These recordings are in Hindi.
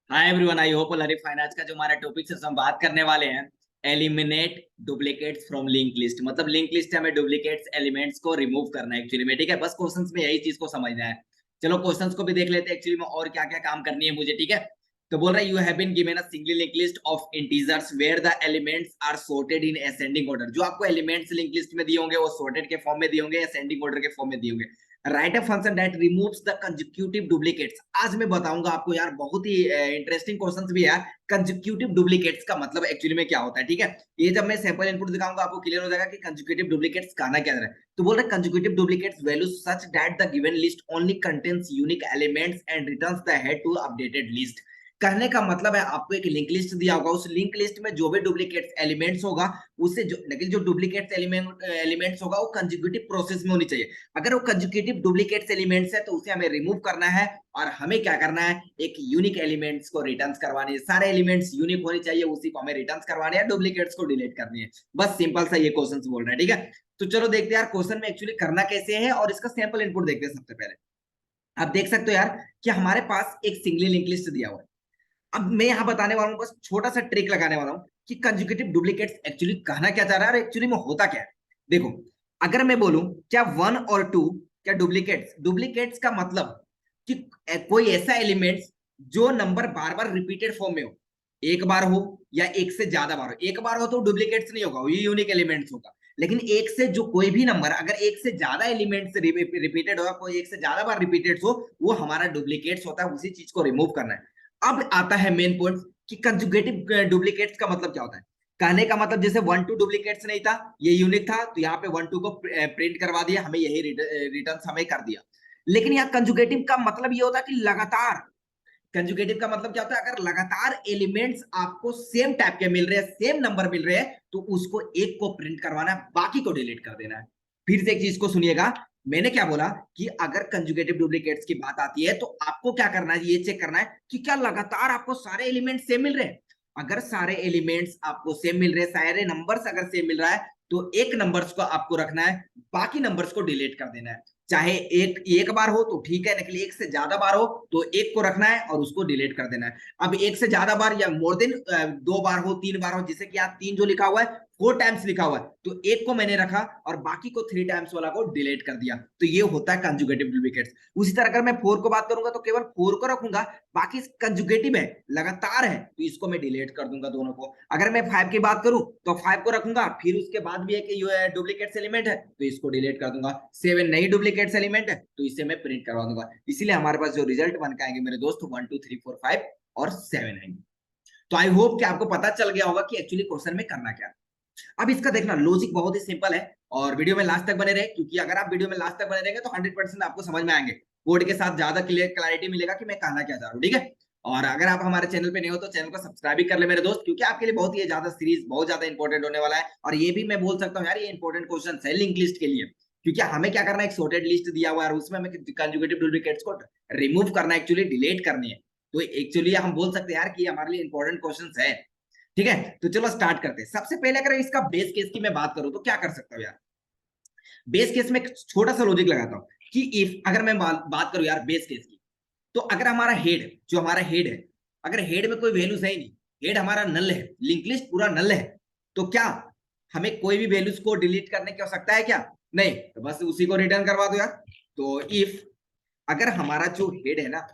Hi everyone, I hope all are fine. आज का जो हमारा टॉपिक है हम बात करने वाले हैं eliminate duplicates from link list. मतलब लिंक लिस्ट हमें डुप्लीकेट्स एलिमेंट्स को रिमूव करना है एक्चुअली में। ठीक है, बस क्वेश्चंस में यही चीज को समझना है। चलो क्वेश्चंस को भी देख लेते हैं एक्चुअली में और क्या क्या काम करनी है मुझे। ठीक है, तो बोल रहा है you have been given a single link list of integers where the elements are sorted in ascending order. जो आपको एलिमेंट्स लिंक लिस्ट में दिए होंगे वो सॉर्टेड के फॉर्म में दिए होंगे, असेंडिंग ऑर्डर के फॉर्म में दिए होंगे। Right a function that removes the consecutive duplicates. आज मैं बताऊंगा आपको यार, बहुत ही इंटरेस्टिंग क्वेश्चंस भी है यार। कंसेक्यूटिव डुप्लीकेट्स का मतलब एक्चुअली में क्या होता है। ठीक है, ये जब मैं सैंपल इनपुट दिखाऊंगा आपको क्लियर हो जाएगा कि कंसेक्यूटिव डुप्लीकेट्स कहना क्या है। तो बोल रहे consecutive duplicates values such that the given list only contains unique elements and returns the head to updated list. कहने का मतलब है आपको एक लिंक लिस्ट दिया होगा, उस लिंक लिस्ट में जो भी डुप्लीकेट्स एलिमेंट्स होगा उससे जो, लेकिन जो डुप्लीकेट्स एलिमेंट्स होगा वो कंसेक्यूटिव प्रोसेस में होनी चाहिए। अगर वो कंसेक्यूटिव डुप्लीकेट्स एलिमेंट्स है तो उसे हमें रिमूव करना है और हमें क्या करना है, एक यूनिक एलिमेंट्स को रिटर्न्स करवानी है। सारे एलिमेंट्स यूनिक होने चाहिए, उसी को हमें रिटर्न्स करवाने हैं, डुप्लीकेट्स को डिलीट करनी है। बस सिंपल सा ये क्वेश्चंस बोल रहा है। ठीक है, तो चलो देखते हैं यार क्वेश्चन में एक्चुअली करना कैसे है और इसका सैंपल इनपुट देखते हैं। सबसे पहले आप देख सकते हो यार कि हमारे पास एक सिंगली लिंक लिस्ट दिया हुआ है। अब मैं यहाँ बताने वाला हूँ, बस छोटा सा ट्रिक लगाने वाला हूँ कि कंजुगेटिव डुप्लीकेट्स एक्चुअली कहना क्या चाह रहा है और एक्चुअली में होता क्या है। देखो, अगर मैं बोलूं क्या वन और टू, क्या डुप्लीकेट्स, डुप्लीकेट्स का मतलब कि कोई ऐसा एलिमेंट्स जो नंबर बार बार रिपीटेड फॉर्म में हो, एक बार हो या एक से ज्यादा बार हो। एक बार हो तो डुप्लीकेट्स नहीं होगा, ये यूनिक एलिमेंट्स होगा। लेकिन एक से जो कोई भी नंबर अगर एक से ज्यादा एलिमेंट्स रिपीटेड हो, कोई एक से ज्यादा बार रिपीटेड हो, वो हमारा डुप्लीकेट्स होता है। उसी चीज को रिमूव करना है। अब आता है मेन पॉइंट कि कंजुगेटिव डुप्लीकेट्स का मतलब क्या होता है। कहने का मतलब जैसे वन टू डुप्लीकेट्स नहीं था, ये यूनिक था, तो यहाँ पे वन टू को प्रिंट करवा दिया, हमें यही रिटर्न हमें कर दिया। लेकिन यहाँ कंजुगेटिव का मतलब ये होता है कि लगातार। कंजुगेटिव का मतलब क्या होता है, अगर लगातार एलिमेंट्स आपको सेम टाइप के मिल रहे हैं, सेम नंबर मिल रहे हैं, तो उसको एक को प्रिंट करवाना है, बाकी को डिलीट कर देना है। फिर से एक चीज को सुनिएगा, मैंने क्या बोला कि अगर कंजुगेटिव डुप्लीकेट्स की बात आती है तो आपको क्या करना है, ये चेक करना है कि क्या लगातार आपको सारे एलिमेंट्स सेम मिल रहे हैं। अगर सारे एलिमेंट्स आपको सेम मिल रहे हैं, सारे नंबर्स अगर सेम मिल रहा है, तो एक नंबर्स को आपको रखना है, बाकी नंबर्स को डिलीट कर देना है। चाहे एक एक बार हो तो ठीक है, लेकिन एक से ज्यादा बार हो तो एक को रखना है और उसको डिलीट कर देना है। अब एक से ज्यादा बार या मोर देन दो बार हो, तीन बार हो, जैसे कि यहाँ तीन जो लिखा हुआ है फोर टाइम्स लिखा हुआ है, तो एक को मैंने रखा और बाकी को थ्री टाइम्स वाला को डिलीट कर दिया, तो ये होता है कंजुगेटिव डुप्लीकेट्स। उसी तरह अगर मैं फोर को बात करूंगा तो केवल फोर को रखूंगा, बाकी कंजुगेटिव है, लगातार है, तो इसको मैं डिलीट कर दूंगा दोनों को। अगर मैं फाइव की बात करूं तो फाइव को रखूंगा, फिर उसके बाद भी एक डुप्लीकेट्स एलिमेंट है तो इसको डिलीट कर दूंगा। सेवन नई डुप्लीकेट्स एलिमेंट है तो इसे मैं प्रिंट करवा दूंगा। इसीलिए हमारे पास जो रिजल्ट बन के आएंगे मेरे दोस्त, one two three four five और सेवन आएंगे। तो आई होप कि आपको पता चल गया होगा कि एक्चुअली क्वेश्चन में करना क्या है। अब इसका देखना लॉजिक बहुत ही सिंपल है और वीडियो में लास्ट तक बने रहे, क्योंकि अगर आप वीडियो में लास्ट तक बने रहेंगे तो 100% आपको समझ में आएंगे, कोड के साथ ज्यादा क्लैरिटी मिलेगा कि मैं कहना क्या चाह रहा हूँ। ठीक है, और अगर आप हमारे चैनल पे नहीं हो तो चैनल को सब्सक्राइब भी कर ले मेरे दोस्त, क्योंकि आपके लिए बहुत ही ज्यादा सीरीज बहुत ज्यादा इंपॉर्टेंट होने वाला है। और ये भी मैं बोल सकता हूँ यार, ये इंपॉर्टेंट क्वेश्चन है लिंक लिस्ट के लिए, क्योंकि हमें क्या करना है, एक सॉर्टेड लिस्ट दिया हुआ है और उसमें हमें कंजुगेटिव डुप्लीकेट्स को रिमूव करना है, एक्चुअली डिलीट करनी है। तो एक्चुअली हम बोल सकते हैं यार कि हमारे लिए इंपॉर्टेंट क्वेश्चन है। ठीक है, तो चलो स्टार्ट करते हैं। सबसे पहले अगर इसका बेस केस की मैं बात करूं तो क्या कर सकता हूं यार। बेस केस में छोटा सा लॉजिक लगाता हूं कि इफ अगर मैं बात करूं यार बेस केस की, तो अगर हमारा हेड, जो हमारा हेड है, अगर हेड में कोई वैल्यूज है ही नहीं, हेड हमारा नल है, लिंक लिस्ट पूरा नल है, तो क्या हमें कोई भी वैल्यूज को डिलीट करने की आवश्यकता है क्या? नहीं, तो बस उसी को रिटर्न करवा दो यार। तो इफ अगर हमारा जो हेड है ना,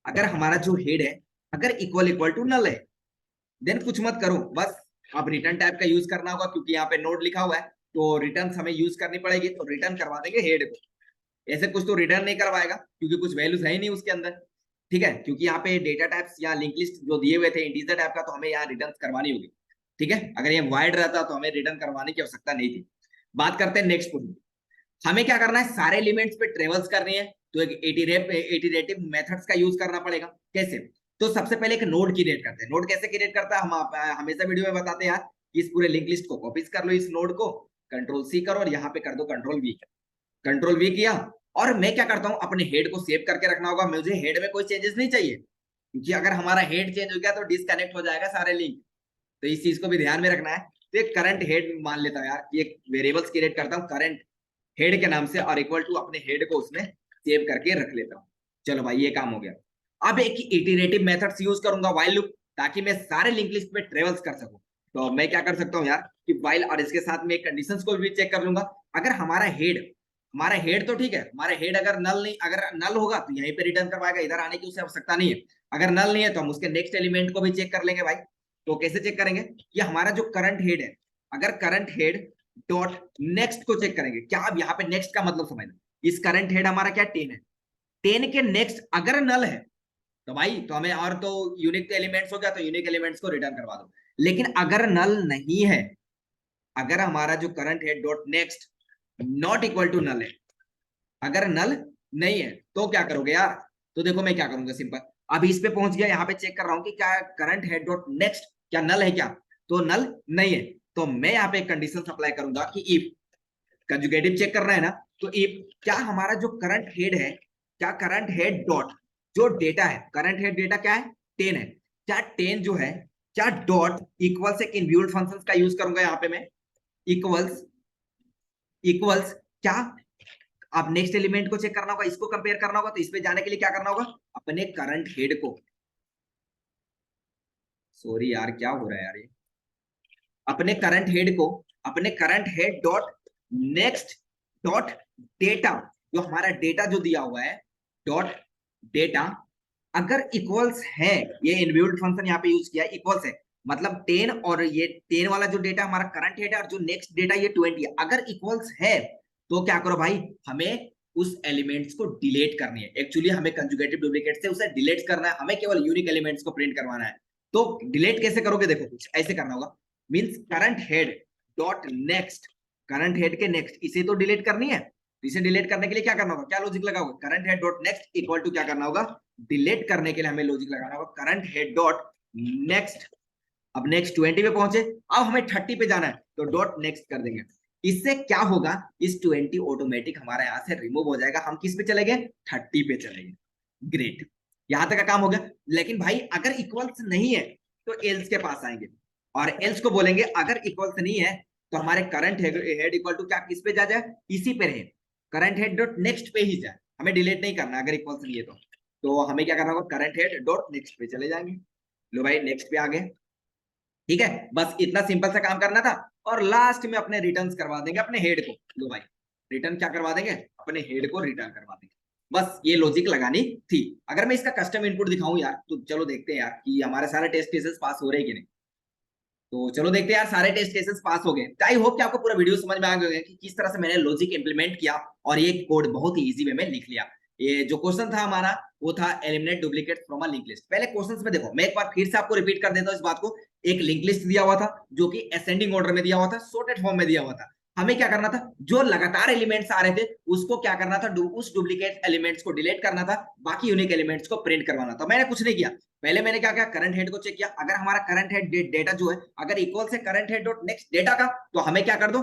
अगर हमारा जो हेड है अगर इक्वल इक्वल टू नल है, देन कुछ मत करो, बस अब रिटर्न टाइप का यूज करना होगा, क्योंकि यहाँ पे नोड लिखा हुआ है तो रिटर्न हमें यूज करनी पड़ेगी, तो रिटर्न करवा देंगे हेड को। ऐसे कुछ तो रिटर्न नहीं करवाएगा क्योंकि कुछ वैल्यूज है ही नहीं उसके अंदर। ठीक है, क्योंकि यहाँ पे डेटा टाइप्स या लिंक लिस्ट जो दिए हुए थे इंटीजर टाइप का, तो हमें यहाँ रिटर्न करवानी होगी। ठीक है, अगर ये वाइड रहता तो हमें रिटर्न करवाने की आवश्यकता नहीं थी। बात करते हैं नेक्स्ट पॉइंट। हमें क्या करना है, सारे एलिमेंट्स पे ट्रेवल्स करनी है, तो एक इटरेटिव मेथड्स का यूज करना पड़ेगा। कैसे? तो सबसे पहले एक नोड क्रिएट करते हैं। नोड कैसे क्रिएट करता है, हम हमेशा वीडियो में बताते हैं यार, इस पूरे लिंक लिस्ट को कॉपी कर लो, इस नोड को कंट्रोल सी करो और यहाँ पे कर दो कंट्रोल वी। कंट्रोल वी किया और मैं क्या करता हूँ, अपने हेड को सेव करके रखना होगा। मुझे हेड में कोई चेंजेस नहीं चाहिए, क्योंकि अगर हमारा हेड चेंज हो गया तो डिसकनेक्ट हो जाएगा सारे लिंक, तो इस चीज को भी ध्यान में रखना है। तो एक करंट हेड मान लेता हूँ यार, एक वेरिएबल्स क्रिएट करता हूँ करंट हेड के नाम से और इक्वल टू अपने हेड को उसमें सेव करके रख लेता हूँ। चलो भाई ये काम हो गया। अब एक इटरेटिव मेथड्स यूज करूंगा व्हाइल लूप, ताकि मैं सारे लिंक लिस्ट पे ट्रेवल्स कर सकूं। तो मैं क्या कर सकता हूँ यार कि व्हाइल, और इसके साथ में कंडीशंस को भी चेक कर लूंगा। अगर हमारा हेड तो ठीक है, हमारा हेड अगर नल नहीं, अगर नल होगा तो यहीं पे रिटर्न करवाएगा, इधर आने की उसे आवश्यकता नहीं है। अगर नल नहीं है तो हम उसके नेक्स्ट एलिमेंट को भी चेक कर लेंगे भाई। तो कैसे चेक करेंगे कि हमारा जो करंट हेड है, अगर करंट हेड डॉट नेक्स्ट को चेक करेंगे। क्या अब यहाँ पे नेक्स्ट का मतलब समझना, इस करंट हेड हमारा क्या 10 है, 10 के नेक्स्ट अगर नल है तो भाई तो हमें, और तो यूनिक एलिमेंट्स हो गया तो यूनिक एलिमेंट्स को रिटर्न करवा दो। लेकिन अगर नल नहीं है, अगर हमारा जो करंट है dot next not equal to null है, अगर नल नहीं है तो क्या करोगे यार? तो देखो मैं क्या करूंगा, सिंपल, अभी इस पे पहुंच गया, यहाँ पे चेक कर रहा हूं कि क्या करंट है डॉट नेक्स्ट क्या नल है क्या, तो नल नहीं है। तो मैं यहाँ पे एक कंडीशन अप्लाई करूंगा कि इफ, कंजुगेटिव चेक करना है ना, तो इफ क्या हमारा जो करंट हेड है, क्या करंट हेड डॉट जो डेटा है, करंट हेड डेटा क्या है 10 है, क्या 10 जो है क्या डॉट इक्वल्स एक इनबिल्ट फंक्शंस का यूज करूंगा यहाँ पे मैं, इक्वल्स इक्वल्स क्या, आप नेक्स्ट एलिमेंट को चेक करना होगा, इसको कंपेयर करना होगा, तो इस पे जाने के लिए क्या करना होगा, अपने करंट हेड को, सॉरी यार क्या हो रहा है यार ये, अपने करंट हेड को, अपने current head dot next dot data, जो हमारा डेटा जो दिया हुआ है डॉट डेटा, अगर इक्वल्स है, ये इनबिल्ट फंक्शन यहाँ पे यूज किया है, इक्वल्स है मतलब 10, और ये 10 वाला जो डेटा हमारा करंट हेड है और जो नेक्स्ट डेटा ये 20 है, अगर इक्वल्स है तो क्या करो भाई, हमें उस एलिमेंट्स को डिलीट करनी है। एक्चुअली हमें कंजुगेटिव डुप्लीकेट से उसे डिलीट करना है, हमें केवल यूनिक एलिमेंट्स को प्रिंट करवाना है। तो डिलीट कैसे करोगे, देखो कुछ ऐसे करना होगा, means current head dot next, current head के नेक्स्ट, इसे तो डिलीट करनी है, तो इसे डिलीट करने के लिए क्या करना होगा, क्या लॉजिक लगाओगे, current head dot next equal to क्या करना होगा, डिलीट करने के लिए हमें लॉजिक लगाना होगा करंट हेड डॉट नेक्स्ट। अब नेक्स्ट 20 पे पहुंचे, अब हमें 30 पे जाना है तो डॉट नेक्स्ट कर देंगे। इससे क्या होगा, इस 20 ऑटोमेटिक हमारा यहां से रिमूव हो जाएगा, हम किस पे चले गए, 30 पे चले गए। ग्रेट, यहां तक का काम हो गया। लेकिन भाई अगर इक्वल्स नहीं है तो एल्स के पास आएंगे, और एल्स को बोलेंगे अगर इक्वल्स नहीं है तो हमारे करंट हेड इक्वल टू क्या, किस पे जा जाए, इसी पे रहे, करंट हेड डॉट नेक्स्ट पे ही जाए, हमें डिलीट नहीं करना अगर इक्वल्स नहीं है तो हमें क्या करना होगा, करंट हेड डॉट नेक्स्ट पे चले जाएंगे। लो भाई नेक्स्ट पे आ गए, ठीक है, बस इतना सिंपल सा काम करना था। और लास्ट में अपने रिटर्न्स करवा देंगे अपने हेड को। लो भाई रिटर्न क्या करवा देंगे, अपने हेड को रिटर्न करवा देंगे। बस ये लॉजिक लगानी थी। अगर मैं इसका कस्टम इनपुट दिखाऊं यार, तो चलो देखते हैं यार कि हमारे सारे टेस्ट केसेस पास हो रहे हैं कि नहीं। तो चलो देखते हैं यार, सारे टेस्ट केसेस पास हो गए। आई होप कि आपको पूरा वीडियो समझ में आ गया कि किस तरह से मैंने लॉजिक इंप्लीमेंट किया और ये कोड बहुत ही इजी वे में लिख लिया। ये जो क्वेश्चन था हमारा वो था eliminate duplicate from a link list. पहले क्वेश्चंस में देखो, मैं एक बार फिर से आपको रिपीट कर देता हूं इस बात को। एक लिंक लिस्ट दिया हुआ था जो कि असेंडिंग ऑर्डर में दिया हुआ था, सॉर्टेड फॉर्म में दिया हुआ था। हमें क्या करना था, जो लगातार एलिमेंट्स आ रहे थे उसको क्या करना था, उस डुप्लीकेट एलिमेंट्स को डिलीट करना था, बाकी यूनिक एलिमेंट्स को प्रिंट करवाना था। मैंने कुछ नहीं किया, पहले मैंने क्या किया, करंट हेड को चेक किया। अगर हमारा करंट हेड डेटा जो है अगर इक्वल से current head dot next data का, तो हमें क्या कर दो,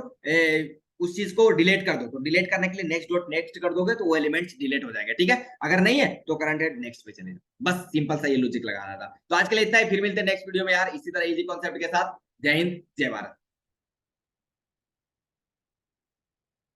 उस चीज को डिलीट कर दो। तो डिलीट करने के लिए नेक्स्ट डॉट नेक्स्ट कर दोगे तो वो एलिमेंट्स डिलीट हो जाएंगे, ठीक है। अगर नहीं है तो करंट हेड नेक्स्ट पे चले जाओ। बस सिंपल सा ये लॉजिक लगाना था। तो आज के लिए इतना ही, फिर मिलते हैं नेक्स्ट वीडियो में यार इसी तरह इजी कॉन्सेप्ट के साथ। जय हिंद, जय भारत।